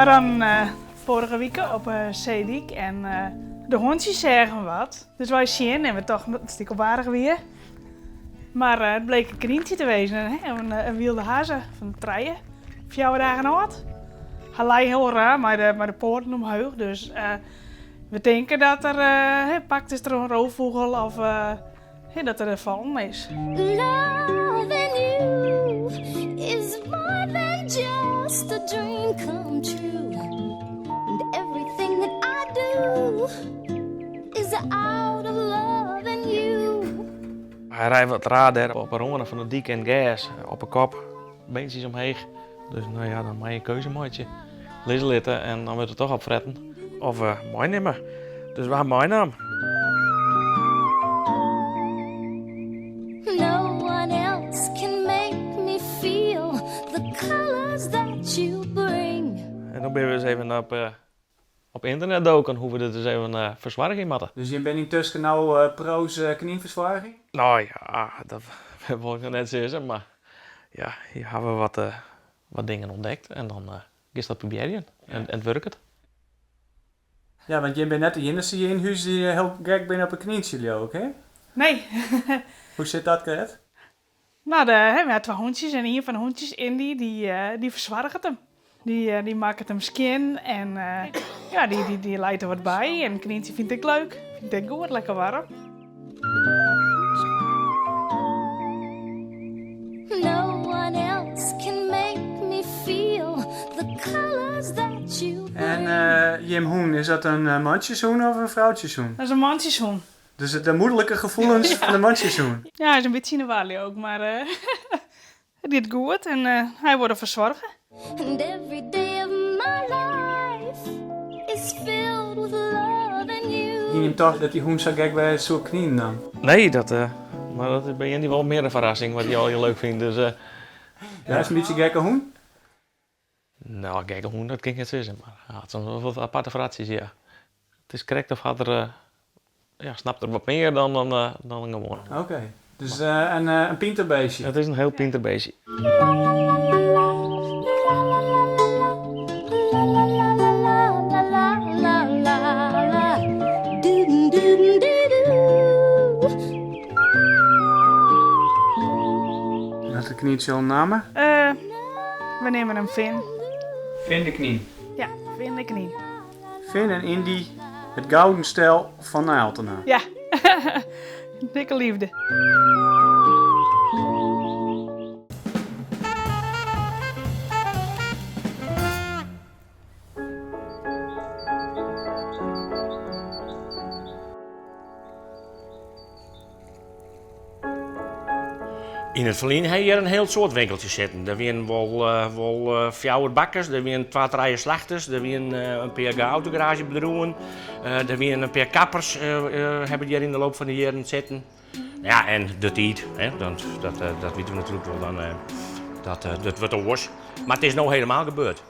waren vorige week op Zeedijk en de hondjes zeggen wat. Dus wij zien en we toch een stuk op aardig weer. Maar het bleek een krientje te wezen, hè? Een wilde hazen van 3, 4 dagen oud. Hij lijkt heel raar, maar de poorten omhoog. Dus we denken dat er pakt is er een roofvogel of dat er vallen is. Loving you is more than just a dream come true. And everything that I do is out of loving you. Hij rijdt wat raar op een ronde van de dik en gas, op een kop, beentjes omheen. Dus nou ja, dan maak je een keuzemaatje. Lezen litten en dan wordt het toch opfretten. Of mooi nemen. Dus we hebben mooi naam. No one else can make me feel the colors that you bring. En dan ben we eens even op internet doken hoe we dit eens even verzwargen moeten. Dus je bent intussen nou pro's knieverzwaring? Nou ja, dat wil ik nog net zeggen, maar ja, hier hebben we wat dingen ontdekt en dan is dat proberen en het werkt. Ja, want je bent net de enige hier in huis die heel gek bent op een knietje ook, hè? Nee. Hoe zit dat, Gret? Nou, we hebben 2 hondjes en een van de hondjes, Indy, die verzwargt hem. Die maakt hem skin en die leidt er wat bij. En Knientje vindt ik leuk, vindt ik goed, lekker warm. No one else can make me feel the colors that you bring. En Jim Hoen, is dat een mansjeshoen of een vrouwtjeshoen? Dat is een mandjeshoen. Dus de moederlijke gevoelens van de mansjeshoen. Ja, hij is een beetje in de walie ook, maar hij doet goed en hij wordt verzorgen. And every day of my life is filled with loving you. Je neemt toch dat die hoen zo gek bij zo'n knieën dan? Nee, maar dat is bij Jenny wel meer een verrassing wat hij al heel leuk vindt. Dus, Ja, is een beetje gekke hoen? nou, kijk, hoe dat kan ik niet zeggen, maar ja, het zijn wel wat aparte verrassies, ja. Het is correct of had er, snapt er wat meer dan gewoon. Oké. Dus een pinterbeestje. Het is een heel pinterbeestje. Had de knietje al namen? We nemen hem Finn. Finn de knie. Ja, Finn de knie. Finn en Indy, het gouden stel van Nijltena. Ja, dikke liefde. In het verleden heb je een heel soort winkeltjes zitten. Er waren wel 4 bakkers, er waren 2, 3 slachters, er waren een paar autogaragebedrijven, er waren een paar kappers hebben hier in de loop van de jaren zitten. Ja, en de tijd, hè, dat weten we natuurlijk wel, dat wordt oors. Maar het is nou helemaal gebeurd.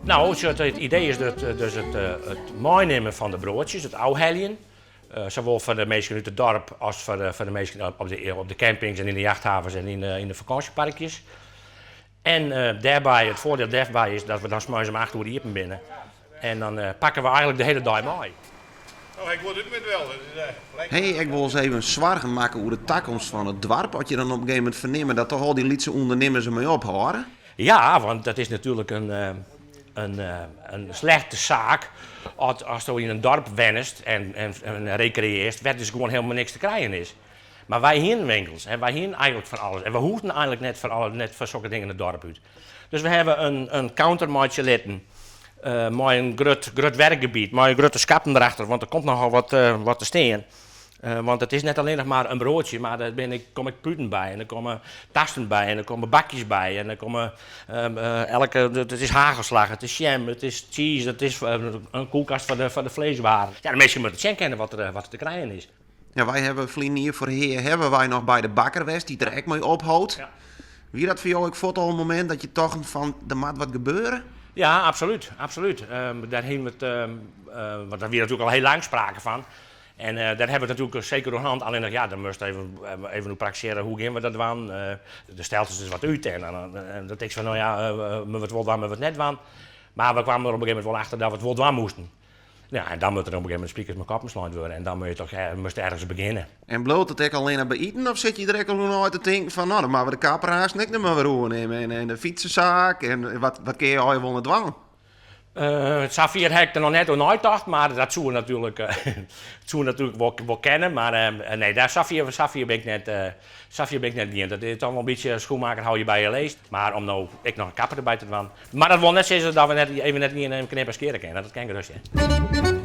Nou, het idee is dus het meenemen van de broodjes, het ouhelien. Zowel voor de mensen uit het dorp als voor de mensen op de campings en in de jachthavens en in de vakantieparkjes. En daarbij, het voordeel daarbij is dat we dan 's morgens om 8 uur hier binnen. En dan pakken we eigenlijk de hele dag mee. Oh, ik word het met wel. Hey, ik wil eens even zwargen maken over de toekomst van het dorp. Had je dan op een gegeven moment vernemen dat toch al die lietse ondernemers ermee ophouden? Ja, want dat is natuurlijk een slechte zaak als je in een dorp wennest en recreëert, waar dus gewoon helemaal niks te krijgen is. Maar wij hier winkels en wij hier eigenlijk van alles. En we hoeven eigenlijk net voor zulke dingen in het dorp uit. Dus we hebben een countermaatje litten. Met een groot werkgebied, met een grote schappen erachter, want er komt nogal wat te staan. Want het is net alleen nog maar een broodje, maar daar kom ik puten bij en er komen tasten bij en er komen bakjes bij en er komen het is hagelslag, het is jam, het is cheese, het is een koelkast voor de vleeswaren. Ja, de mensen moeten het zien kennen wat er te krijgen is. Ja, wij hebben vrienden hier voor heer hebben wij nog bij de bakker geweest, die er echt mee ophoudt. Ja. Wie dat voor jou ook voor het moment dat je toch van, er moet wat gebeuren? Ja, absoluut. Daar hebben we het, want daar weer natuurlijk al heel lang sprake van. En daar hebben we het natuurlijk zeker door hand. Alleen nog, ja, dan moest even praxeren hoe gaan we dat doen. De stelt dus wat uit en dat ik van, nou ja, we het wel doen, we het net doen. Maar we kwamen er op een gegeven moment wel achter dat we het wel doen moesten. Ja, en dan moet er op een gegeven moment speakers met kop besluit worden. En dan moet je toch moest ergens beginnen. En bloot het ook alleen bij eten of zit je er ook al nooit te denken van, nou dan maken we de kapperhaas niet meer weer nemen en de fietsenzaak en wat kun je al wel net doen? Het Safir heb ik er nog net over nagedacht, maar dat zou natuurlijk, wel kennen. Maar nee, daar Safir ben ik net niet. Dat is toch wel een beetje schoenmaker hou je bij je leest. Maar om nou ik nog een kapper erbij te doen. Maar dat wil net zeggen dat we net niet in een knip skeren kennen. Dat kan ik gerust.